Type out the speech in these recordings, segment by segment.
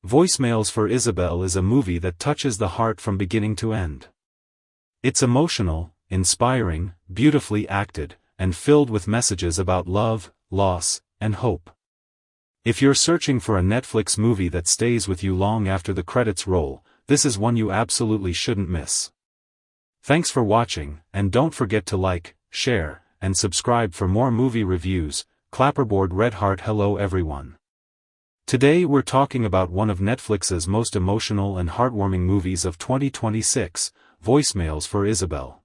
Voicemails for Isabelle is a movie that touches the heart from beginning to end. It's emotional, inspiring, beautifully acted, and filled with messages about love, loss, and hope. If you're searching for a Netflix movie that stays with you long after the credits roll, this is one you absolutely shouldn't miss. Thanks for watching, and don't forget to like, share, and subscribe for more movie reviews. Clapperboard Red Heart. Hello everyone. Today we're talking about one of Netflix's most emotional and heartwarming movies of 2026, Voicemails for Isabelle.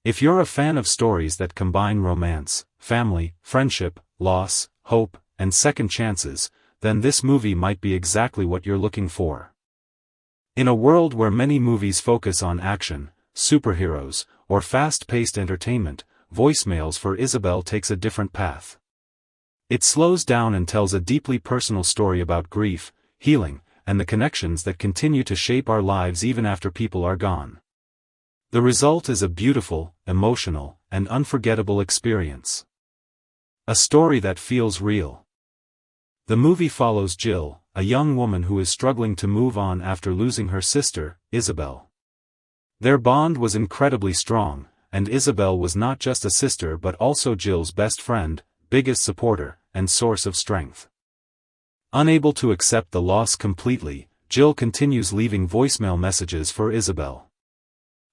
If you're a fan of stories that combine romance, family, friendship, loss, hope, and second chances, then this movie might be exactly what you're looking for. In a world where many movies focus on action, superheroes, or fast-paced entertainment, Voicemails for Isabelle takes a different path. It slows down and tells a deeply personal story about grief, healing, and the connections that continue to shape our lives even after people are gone. The result is a beautiful, emotional, and unforgettable experience. A story that feels real. The movie follows Jill, a young woman who is struggling to move on after losing her sister, Isabelle. Their bond was incredibly strong, and Isabelle was not just a sister but also Jill's best friend, biggest supporter, and source of strength. Unable to accept the loss completely, Jill continues leaving voicemail messages for Isabelle.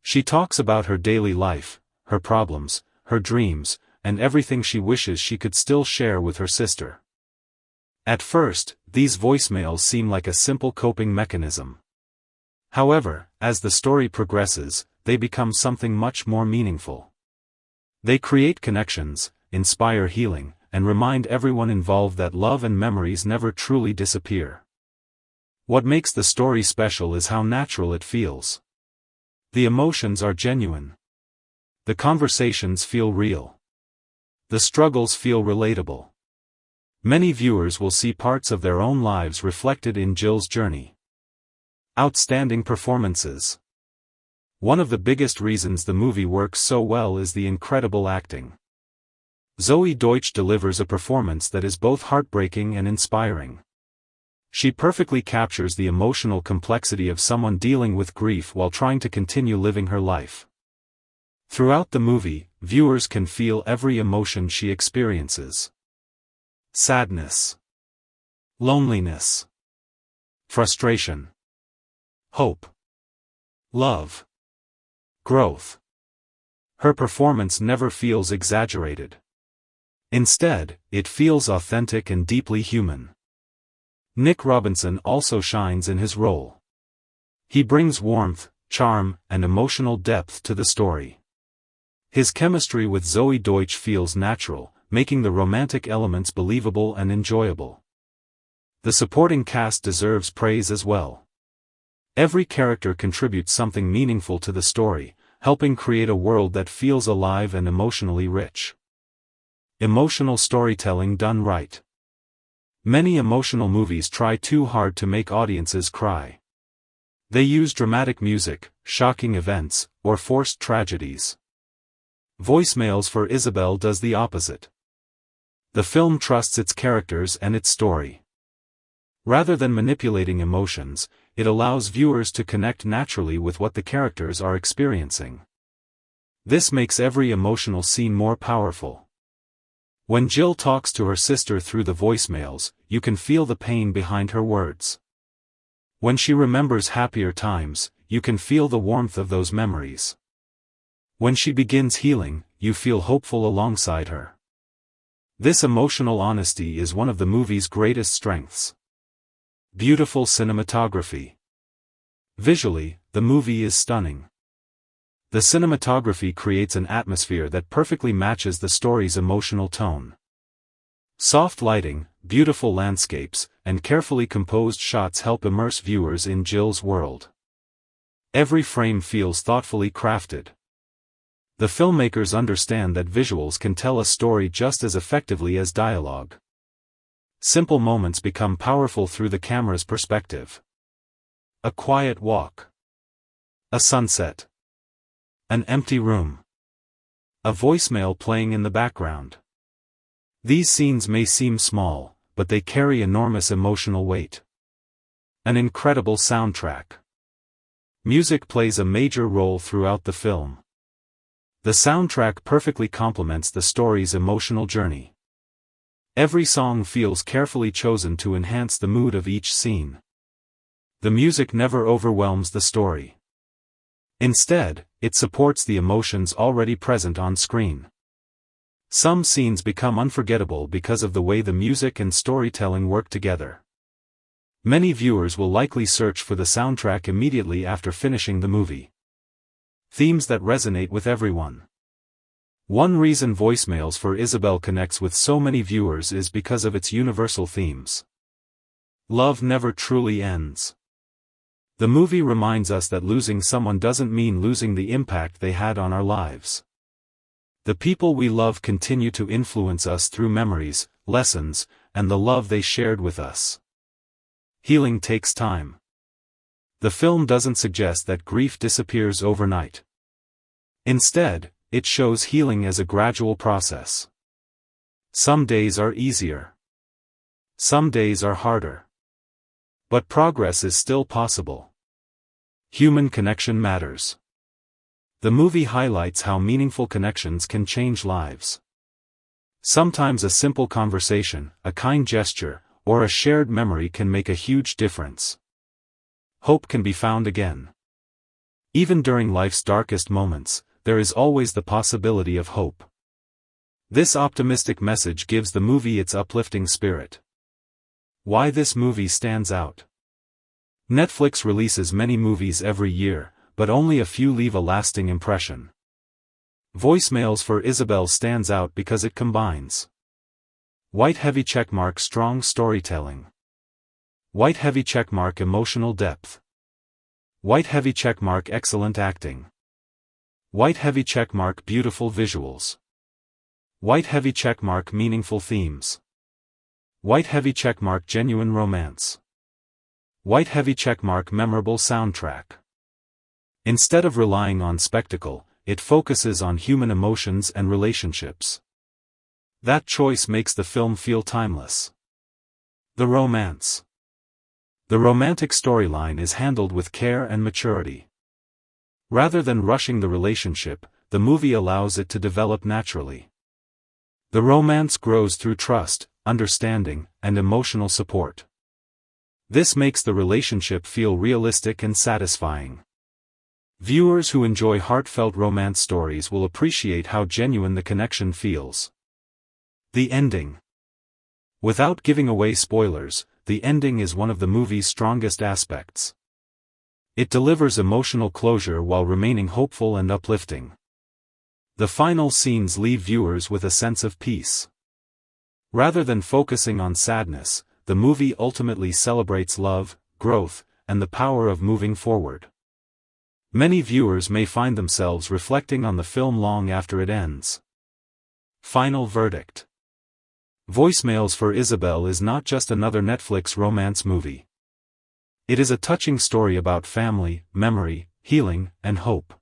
She talks about her daily life, her problems, her dreams, and everything she wishes she could still share with her sister. At first, these voicemails seem like a simple coping mechanism. However, as the story progresses, they become something much more meaningful. They create connections, inspire healing, and remind everyone involved that love and memories never truly disappear. What makes the story special is how natural it feels. The emotions are genuine. The conversations feel real. The struggles feel relatable. Many viewers will see parts of their own lives reflected in Jill's journey. Outstanding performances. One of the biggest reasons the movie works so well is the incredible acting. Zoe Deutsch delivers a performance that is both heartbreaking and inspiring. She perfectly captures the emotional complexity of someone dealing with grief while trying to continue living her life. Throughout the movie, viewers can feel every emotion she experiences. Sadness, loneliness, frustration, hope, love, growth. Her performance never feels exaggerated. Instead, it feels authentic and deeply human. Nick Robinson also shines in his role. He brings warmth, charm, and emotional depth to the story. His chemistry with Zoe Deutsch feels natural, making the romantic elements believable and enjoyable. The supporting cast deserves praise as well. Every character contributes something meaningful to the story, helping create a world that feels alive and emotionally rich. Emotional storytelling done right. Many emotional movies try too hard to make audiences cry. They use dramatic music, shocking events, or forced tragedies. Voicemails for Isabelle does the opposite. The film trusts its characters and its story. Rather than manipulating emotions, it allows viewers to connect naturally with what the characters are experiencing. This makes every emotional scene more powerful. When Jill talks to her sister through the voicemails, you can feel the pain behind her words. When she remembers happier times, you can feel the warmth of those memories. When she begins healing, you feel hopeful alongside her. This emotional honesty is one of the movie's greatest strengths. Beautiful cinematography. Visually, the movie is stunning. The cinematography creates an atmosphere that perfectly matches the story's emotional tone. Soft lighting, beautiful landscapes, and carefully composed shots help immerse viewers in Jill's world. Every frame feels thoughtfully crafted. The filmmakers understand that visuals can tell a story just as effectively as dialogue. Simple moments become powerful through the camera's perspective. A quiet walk. A sunset. An empty room. A voicemail playing in the background. These scenes may seem small, but they carry enormous emotional weight. An incredible soundtrack. Music plays a major role throughout the film. The soundtrack perfectly complements the story's emotional journey. Every song feels carefully chosen to enhance the mood of each scene. The music never overwhelms the story. Instead, it supports the emotions already present on screen. Some scenes become unforgettable because of the way the music and storytelling work together. Many viewers will likely search for the soundtrack immediately after finishing the movie. Themes that resonate with everyone. One reason Voicemails for Isabelle connects with so many viewers is because of its universal themes. Love never truly ends. The movie reminds us that losing someone doesn't mean losing the impact they had on our lives. The people we love continue to influence us through memories, lessons, and the love they shared with us. Healing takes time. The film doesn't suggest that grief disappears overnight. Instead, it shows healing as a gradual process. Some days are easier. Some days are harder. But progress is still possible. Human connection matters. The movie highlights how meaningful connections can change lives. Sometimes a simple conversation, a kind gesture, or a shared memory can make a huge difference. Hope can be found again. Even during life's darkest moments, there is always the possibility of hope. This optimistic message gives the movie its uplifting spirit. Why this movie stands out. Netflix releases many movies every year, but only a few leave a lasting impression. Voicemails for Isabelle stands out because it combines white heavy checkmark strong storytelling, white heavy checkmark emotional depth, white heavy checkmark excellent acting, white heavy checkmark beautiful visuals, white heavy checkmark meaningful themes, white heavy checkmark genuine romance, white heavy checkmark memorable soundtrack. Instead of relying on spectacle, it focuses on human emotions and relationships. That choice makes the film feel timeless. The romance. The romantic storyline is handled with care and maturity. Rather than rushing the relationship, the movie allows it to develop naturally. The romance grows through trust, understanding, and emotional support. This makes the relationship feel realistic and satisfying. Viewers who enjoy heartfelt romance stories will appreciate how genuine the connection feels. The ending. Without giving away spoilers, the ending is one of the movie's strongest aspects. It delivers emotional closure while remaining hopeful and uplifting. The final scenes leave viewers with a sense of peace. Rather than focusing on sadness, the movie ultimately celebrates love, growth, and the power of moving forward. Many viewers may find themselves reflecting on the film long after it ends. Final verdict. Voicemails for Isabelle is not just another Netflix romance movie. It is a touching story about family, memory, healing, and hope.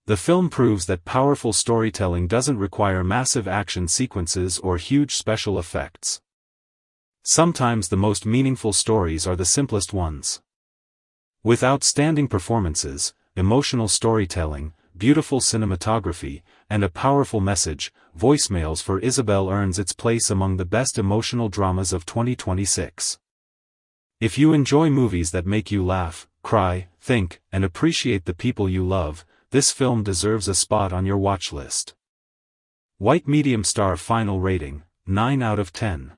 The film proves that powerful storytelling doesn't require massive action sequences or huge special effects. Sometimes the most meaningful stories are the simplest ones. With outstanding performances, emotional storytelling, beautiful cinematography, and a powerful message, Voicemails for Isabelle earns its place among the best emotional dramas of 2026. If you enjoy movies that make you laugh, cry, think, and appreciate the people you love, this film deserves a spot on your watch list. White medium star final rating, 9 out of 10.